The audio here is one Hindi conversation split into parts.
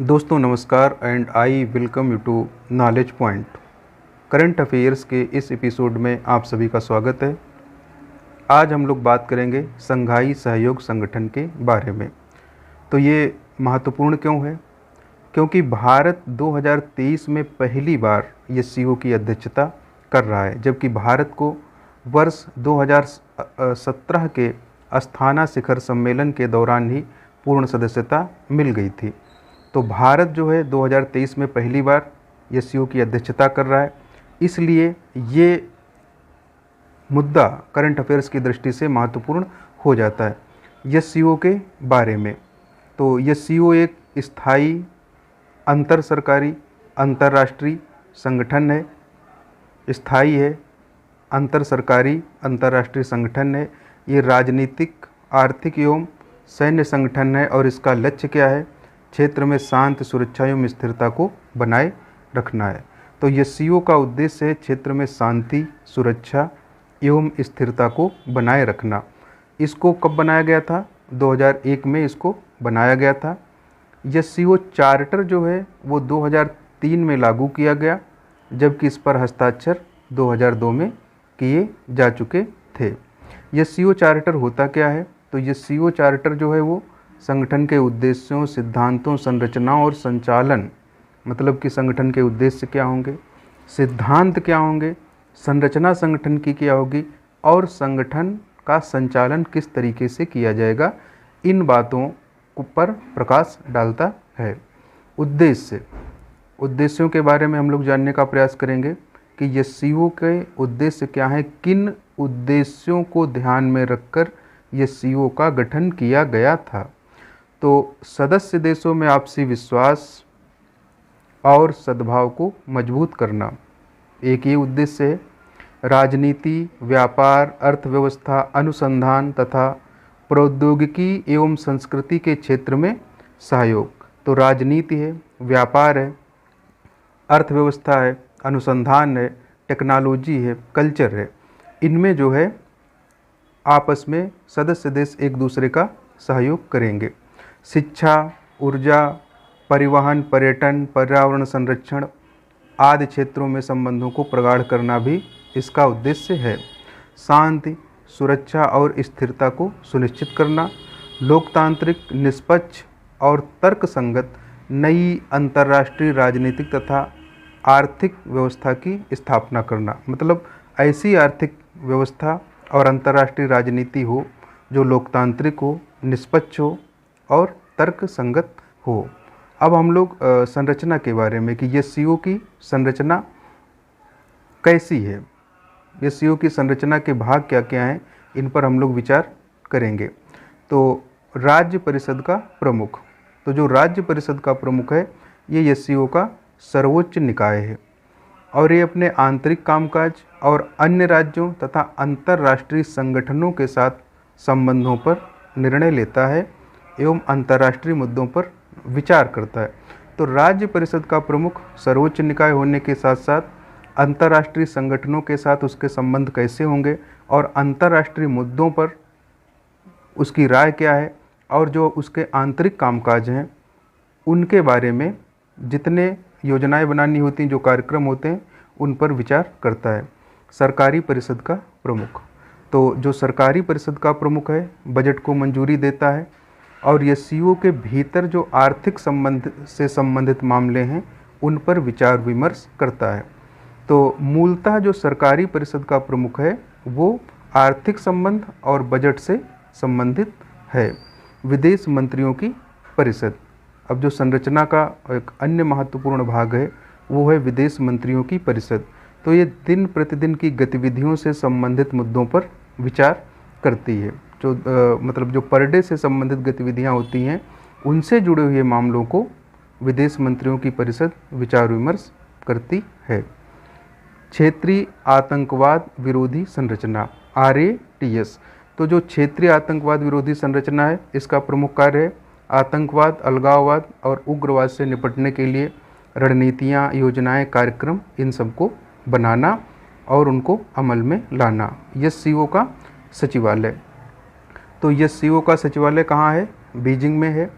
दोस्तों नमस्कार and I welcome you to knowledge point. Current affairs के इस एपिसोड में आप सभी का स्वागत है। आज हम लोग बात करेंगे संघाई सहयोग संगठन के बारे में। तो ये महत्वपूर्ण क्यों है? क्योंकि भारत 2023 में पहली बार ये सीओ की अध्यक्षता कर रहा है, जबकि भारत को वर्ष 2017 के अस्थाना शिखर सम्मेलन के दौरान ही पूर्ण सदस्यता मिल गई थी। तो भारत जो है 2023 में पहली बार ये सीओ की अध्यक्षता कर रहा है, इसलिए ये मुद्दा करंट अफेयर्स की दृष्टि से महत्वपूर्ण हो जाता है ये सीओ के बारे में। तो ये सीओ एक स्थायी अंतर सरकारी अंतर्राष्ट्रीय संगठन है, स्थायी है, अंतर सरकारी अंतर्राष्ट्रीय संगठन है। ये राजनीतिक, आर्थिक एवं सैन्य संगठन है और इसका लक्ष्य क्या है? क्षेत्र में शांति, सुरक्षा एवं स्थिरता को बनाए रखना है। तो ये सीओ का उद्देश्य है क्षेत्र में शांति, सुरक्षा एवं स्थिरता को बनाए रखना। इसको कब बनाया गया था? 2001 में इसको बनाया गया था। यह सीओ चार्टर जो है वो 2003 में लागू किया गया, जबकि इस पर हस्ताक्षर 2002 में किए जा चुके थे। यह सीओ चार्टर होता क्या है? तो ये सीओ चार्टर जो है वो संगठन के उद्देश्यों, सिद्धांतों, संरचनाओं और संचालन, मतलब कि संगठन के उद्देश्य क्या होंगे, सिद्धांत क्या होंगे, संरचना संगठन की क्या होगी और संगठन का संचालन किस तरीके से किया जाएगा, इन बातों पर प्रकाश डालता है। उद्देश्यों के बारे में हम लोग जानने का प्रयास करेंगे कि ये सीओ के उद्देश्य क्या हैं, किन उद्देश्यों को ध्यान में रखकर ये सीओ का गठन किया गया था। तो सदस्य देशों में आपसी विश्वास और सद्भाव को मजबूत करना एक ये उद्देश्य है। राजनीति, व्यापार, अर्थव्यवस्था, अनुसंधान तथा प्रौद्योगिकी एवं संस्कृति के क्षेत्र में सहयोग। तो राजनीति है, व्यापार है, अर्थव्यवस्था है, अनुसंधान है, टेक्नोलॉजी है, कल्चर है। इनमें जो है आपस में सदस्य देश एक दूसरे का सहयोग करेंगे। शिक्षा, ऊर्जा, परिवहन, पर्यटन, पर्यावरण संरक्षण आदि क्षेत्रों में संबंधों को प्रगाढ़ करना भी इसका उद्देश्य है। शांति, सुरक्षा और स्थिरता को सुनिश्चित करना, लोकतांत्रिक, निष्पक्ष और तर्कसंगत नई अंतर्राष्ट्रीय राजनीतिक तथा आर्थिक व्यवस्था की स्थापना करना। मतलब ऐसी आर्थिक व्यवस्था और अंतर्राष्ट्रीय राजनीति हो जो लोकतांत्रिक हो, निष्पक्ष हो और तर्क संगत हो। अब हम लोग संरचना के बारे में कि ये सीओ की संरचना कैसी है, ये सीओ की संरचना के भाग क्या क्या हैं, इन पर हम लोग विचार करेंगे। तो राज्य परिषद का प्रमुख, तो जो राज्य परिषद का प्रमुख है ये सीओ का सर्वोच्च निकाय है और ये अपने आंतरिक कामकाज और अन्य राज्यों तथा अंतर्राष्ट्रीय संगठनों के साथ संबंधों पर निर्णय लेता है एवं अंतर्राष्ट्रीय मुद्दों पर विचार करता है। तो राज्य परिषद का प्रमुख सर्वोच्च निकाय होने के साथ साथ अंतर्राष्ट्रीय संगठनों के साथ उसके संबंध कैसे होंगे और अंतर्राष्ट्रीय मुद्दों पर उसकी राय क्या है और जो उसके आंतरिक कामकाज हैं उनके बारे में जितने योजनाएं बनानी होती हैं, जो कार्यक्रम होते हैं, उन पर विचार करता है। सरकारी परिषद का प्रमुख, तो जो सरकारी परिषद का प्रमुख है बजट को मंजूरी देता है और ये सीओ के भीतर जो आर्थिक संबंध से संबंधित मामले हैं उन पर विचार विमर्श करता है। तो मूलतः जो सरकारी परिषद का प्रमुख है वो आर्थिक संबंध और बजट से संबंधित है। विदेश मंत्रियों की परिषद, अब जो संरचना का एक अन्य महत्वपूर्ण भाग है वो है विदेश मंत्रियों की परिषद। तो ये दिन प्रतिदिन की गतिविधियों से संबंधित मुद्दों पर विचार करती है। जो मतलब जो पर डे से संबंधित गतिविधियां होती हैं उनसे जुड़े हुए मामलों को विदेश मंत्रियों की परिषद विचार विमर्श करती है। क्षेत्रीय आतंकवाद विरोधी संरचना RATS, तो जो क्षेत्रीय आतंकवाद विरोधी संरचना है इसका प्रमुख कार्य है आतंकवाद, अलगाववाद और उग्रवाद से निपटने के लिए रणनीतियाँ, योजनाएं, कार्यक्रम इन सबको बनाना और उनको अमल में लाना। यह सीओ का सचिवालय, तो यह सीओ का सचिवालय कहाँ है? बीजिंग में है।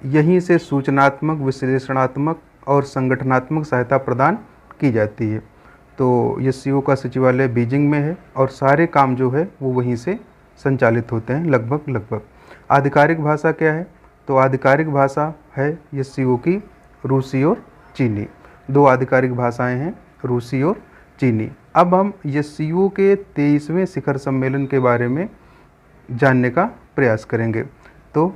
यहीं से सूचनात्मक, विश्लेषणात्मक और संगठनात्मक सहायता प्रदान की जाती है। तो एससीओ का सचिवालय बीजिंग में है और सारे काम जो है वो वहीं से संचालित होते हैं लगभग। आधिकारिक भाषा क्या है? तो आधिकारिक भाषा है एससीओ की रूसी और चीनी। दो आधिकारिक भाषाएं हैं, रूसी और चीनी। अब हम एससीओ के 23वें शिखर सम्मेलन के बारे में जानने का प्रयास करेंगे। तो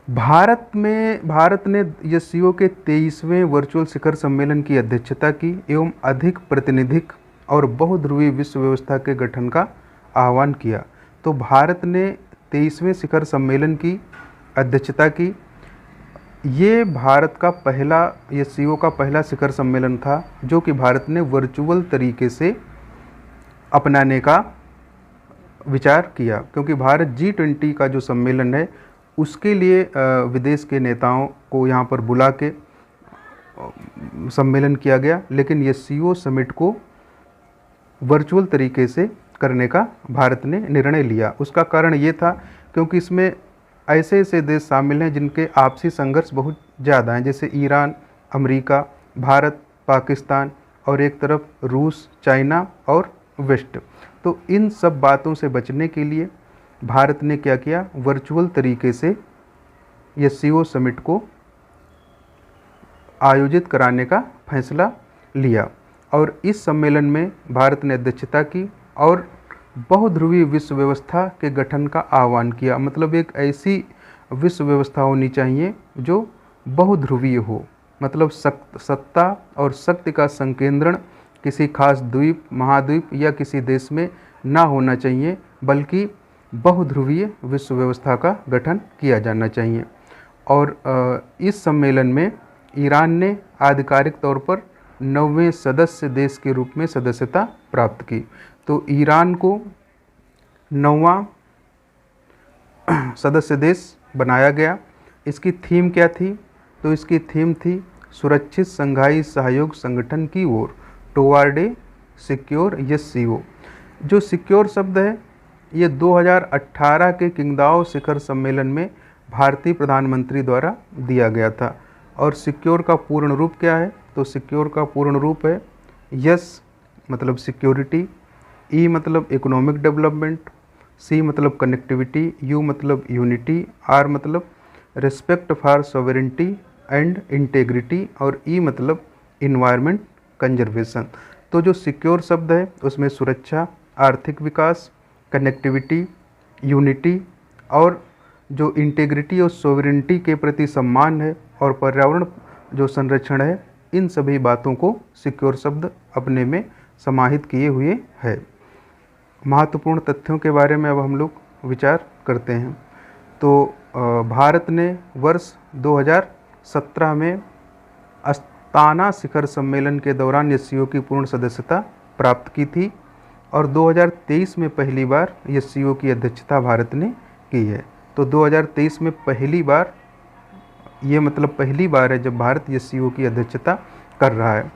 भारत ने एससीओ के 23वें वर्चुअल शिखर सम्मेलन की अध्यक्षता की एवं अधिक प्रतिनिधिक और बहुध्रुवीय विश्व व्यवस्था के गठन का आह्वान किया। तो भारत ने 23वें शिखर सम्मेलन की अध्यक्षता की। ये भारत का पहला, एससीओ का पहला शिखर सम्मेलन था जो कि भारत ने वर्चुअल तरीके से अपनाने का विचार किया, क्योंकि भारत G20 का जो सम्मेलन है उसके लिए विदेश के नेताओं को यहाँ पर बुला के सम्मेलन किया गया, लेकिन एससीओ समिट को वर्चुअल तरीके से करने का भारत ने निर्णय लिया। उसका कारण ये था क्योंकि इसमें ऐसे ऐसे देश शामिल हैं जिनके आपसी संघर्ष बहुत ज़्यादा हैं, जैसे ईरान, अमेरिका, भारत, पाकिस्तान और एक तरफ रूस, चाइना और वेस्ट। तो इन सब बातों से बचने के लिए भारत ने क्या किया, वर्चुअल तरीके से एससीओ समिट को आयोजित कराने का फैसला लिया और इस सम्मेलन में भारत ने अध्यक्षता की और बहुध्रुवीय विश्व व्यवस्था के गठन का आह्वान किया। मतलब एक ऐसी विश्व व्यवस्था होनी चाहिए जो बहुध्रुवीय हो, मतलब सत्ता और शक्ति का संकेंद्रण किसी खास द्वीप, महाद्वीप या किसी देश में ना होना चाहिए, बल्कि बहुध्रुवीय विश्व व्यवस्था का गठन किया जाना चाहिए। और इस सम्मेलन में ईरान ने आधिकारिक तौर पर 9वें सदस्य देश के रूप में सदस्यता प्राप्त की। तो ईरान को 9वां सदस्य देश बनाया गया। इसकी थीम क्या थी? तो इसकी थीम थी सुरक्षित संघाई सहयोग संगठन की ओर, टुवर्ड ए सिक्योर एससीओ। जो सिक्योर शब्द है ये 2018 के किंगदाओ शिखर सम्मेलन में भारतीय प्रधानमंत्री द्वारा दिया गया था। और सिक्योर का पूर्ण रूप क्या है? तो सिक्योर का पूर्ण रूप है यस मतलब सिक्योरिटी, ई मतलब इकोनॉमिक डेवलपमेंट, सी मतलब कनेक्टिविटी, यू मतलब यूनिटी, आर मतलब respect for sovereignty and integrity और ई मतलब इन्वायरमेंट कंजर्वेशन। तो जो सिक्योर शब्द है उसमें सुरक्षा, आर्थिक विकास, कनेक्टिविटी, यूनिटी और जो इंटेग्रिटी और सोवरेनिटी के प्रति सम्मान है और पर्यावरण जो संरक्षण है, इन सभी बातों को सिक्योर शब्द अपने में समाहित किए हुए है। महत्वपूर्ण तथ्यों के बारे में अब हम लोग विचार करते हैं। तो भारत ने वर्ष 2017 में अस्ताना शिखर सम्मेलन के दौरान एससीओ की पूर्ण सदस्यता प्राप्त की थी और 2023 में पहली बार एससीओ की अध्यक्षता भारत ने की है। तो 2023 में पहली बार, ये मतलब पहली बार है जब भारत एससीओ की अध्यक्षता कर रहा है।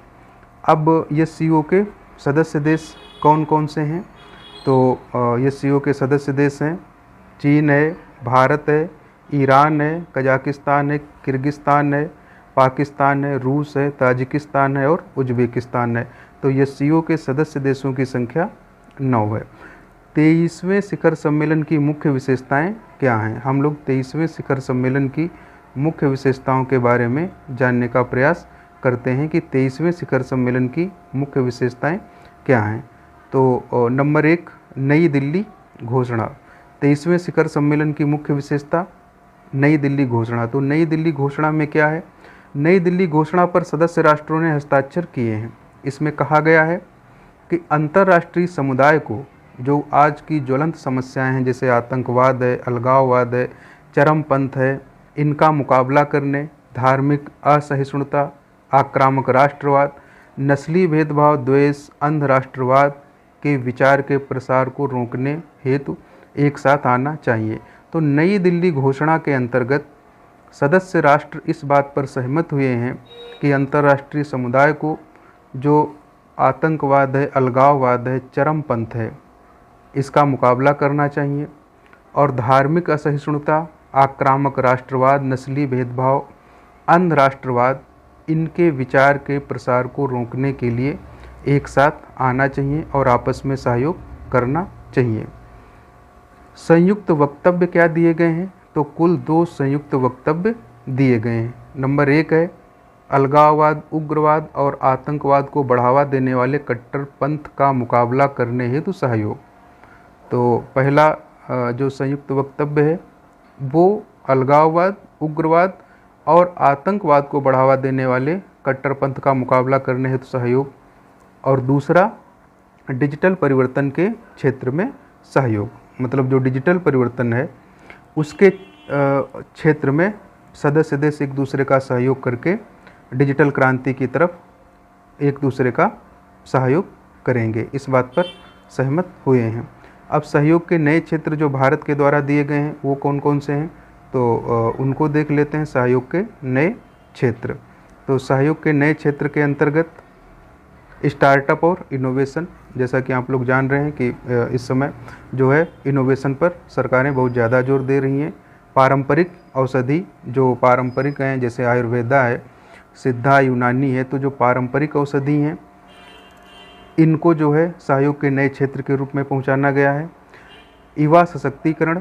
अब एससीओ के सदस्य देश कौन कौन से हैं? तो एससीओ के सदस्य देश हैं चीन है, भारत है, ईरान है, कजाकिस्तान है, किर्गिस्तान है, पाकिस्तान है, रूस है, ताजिकिस्तान है और उज्बेकिस्तान है। तो एससीओ के सदस्य देशों की संख्या 9 है। 23वें शिखर सम्मेलन की मुख्य विशेषताएं क्या हैं? हम लोग 23वें शिखर सम्मेलन की मुख्य विशेषताओं के बारे में जानने का प्रयास करते हैं कि 23वें शिखर सम्मेलन की मुख्य विशेषताएं क्या हैं। तो नंबर 1, नई दिल्ली घोषणा। 23वें शिखर सम्मेलन की मुख्य विशेषता नई दिल्ली घोषणा। तो नई दिल्ली घोषणा में क्या है? नई दिल्ली घोषणा पर सदस्य राष्ट्रों ने हस्ताक्षर किए हैं। इसमें कहा गया है कि अंतर्राष्ट्रीय समुदाय को जो आज की ज्वलंत समस्याएं हैं, जैसे आतंकवाद है, अलगाववाद है, चरमपंथ है, इनका मुकाबला करने, धार्मिक असहिष्णुता, आक्रामक राष्ट्रवाद, नस्ली भेदभाव, द्वेष, अंध राष्ट्रवाद के विचार के प्रसार को रोकने हेतु एक साथ आना चाहिए। तो नई दिल्ली घोषणा के अंतर्गत सदस्य राष्ट्र इस बात पर सहमत हुए हैं कि अंतर्राष्ट्रीय समुदाय को जो आतंकवाद है, अलगाववाद है, चरमपंथ है, इसका मुकाबला करना चाहिए और धार्मिक असहिष्णुता, आक्रामक राष्ट्रवाद, नस्ली भेदभाव, अंध राष्ट्रवाद, इनके विचार के प्रसार को रोकने के लिए एक साथ आना चाहिए और आपस में सहयोग करना चाहिए। संयुक्त वक्तव्य क्या दिए गए हैं? तो कुल 2 संयुक्त वक्तव्य दिए गए हैं। नंबर 1 है अलगाववाद, उग्रवाद और आतंकवाद को बढ़ावा देने वाले कट्टरपंथ का मुकाबला करने हेतु सहयोग। तो पहला जो संयुक्त वक्तव्य है वो अलगाववाद, उग्रवाद और आतंकवाद को बढ़ावा देने वाले कट्टरपंथ का मुकाबला करने हेतु सहयोग, और दूसरा डिजिटल परिवर्तन के क्षेत्र में सहयोग। मतलब जो डिजिटल परिवर्तन है उसके क्षेत्र में सदस्य देश एक दूसरे का सहयोग करके डिजिटल क्रांति की तरफ एक दूसरे का सहयोग करेंगे, इस बात पर सहमत हुए हैं। अब सहयोग के नए क्षेत्र जो भारत के द्वारा दिए गए हैं वो कौन कौन से हैं? तो उनको देख लेते हैं। सहयोग के नए क्षेत्र, तो सहयोग के नए क्षेत्र के अंतर्गत स्टार्टअप और इनोवेशन, जैसा कि आप लोग जान रहे हैं कि इस समय जो है इनोवेशन पर सरकारें बहुत ज़्यादा जोर दे रही हैं। पारंपरिक औषधि जो पारंपरिक हैं, जैसे आयुर्वेदा है, सिद्धा, यूनानी है, तो जो पारंपरिक औषधि हैं इनको जो है सहयोग के नए क्षेत्र के रूप में पहुंचाना गया है। युवा सशक्तिकरण,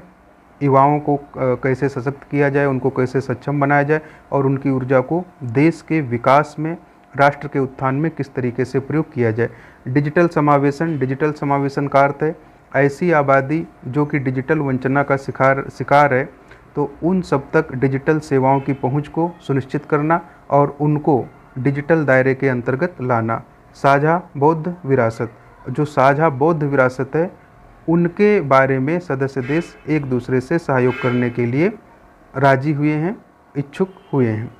युवाओं को कैसे सशक्त किया जाए, उनको कैसे सक्षम बनाया जाए और उनकी ऊर्जा को देश के विकास में, राष्ट्र के उत्थान में किस तरीके से प्रयोग किया जाए। डिजिटल समावेशन, डिजिटल समावेशन का अर्थ है ऐसी आबादी जो कि डिजिटल वंचना का शिकार है, तो उन सब तक डिजिटल सेवाओं की पहुंच को सुनिश्चित करना और उनको डिजिटल दायरे के अंतर्गत लाना। साझा बौद्ध विरासत, जो साझा बौद्ध विरासत है उनके बारे में सदस्य देश एक दूसरे से सहयोग करने के लिए राजी हुए हैं, इच्छुक हुए हैं।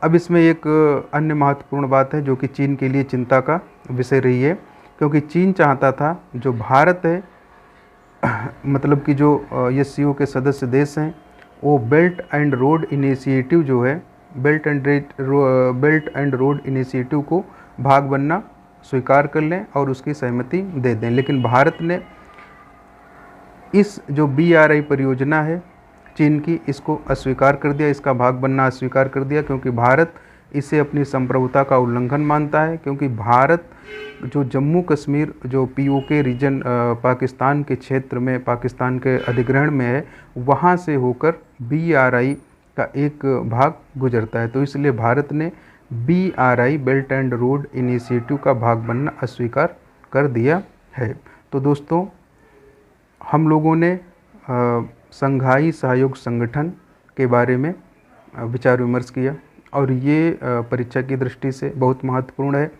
अब इसमें एक अन्य महत्वपूर्ण बात है जो कि चीन के लिए चिंता का विषय रही है, क्योंकि चीन चाहता था जो भारत है मतलब कि जो SCO के सदस्य देश हैं वो बेल्ट एंड रोड इनिशिएटिव जो है, बेल्ट एंड रोड इनिशिएटिव को भाग बनना स्वीकार कर लें और उसकी सहमति दे दें। लेकिन भारत ने इस जो BRI परियोजना है चीन की, इसको अस्वीकार कर दिया, इसका भाग बनना अस्वीकार कर दिया, क्योंकि भारत इसे अपनी संप्रभुता का उल्लंघन मानता है। क्योंकि भारत जो जम्मू कश्मीर जो POK रीजन पाकिस्तान के क्षेत्र में, पाकिस्तान के अधिग्रहण में है, वहाँ से होकर BRI का एक भाग गुजरता है। तो इसलिए भारत ने BRI belt and road initiative का भाग बनना अस्वीकार कर दिया है। तो दोस्तों हम लोगों ने संघाई सहयोग संगठन के बारे में विचार विमर्श किया और ये परीक्षा की दृष्टि से बहुत महत्वपूर्ण है।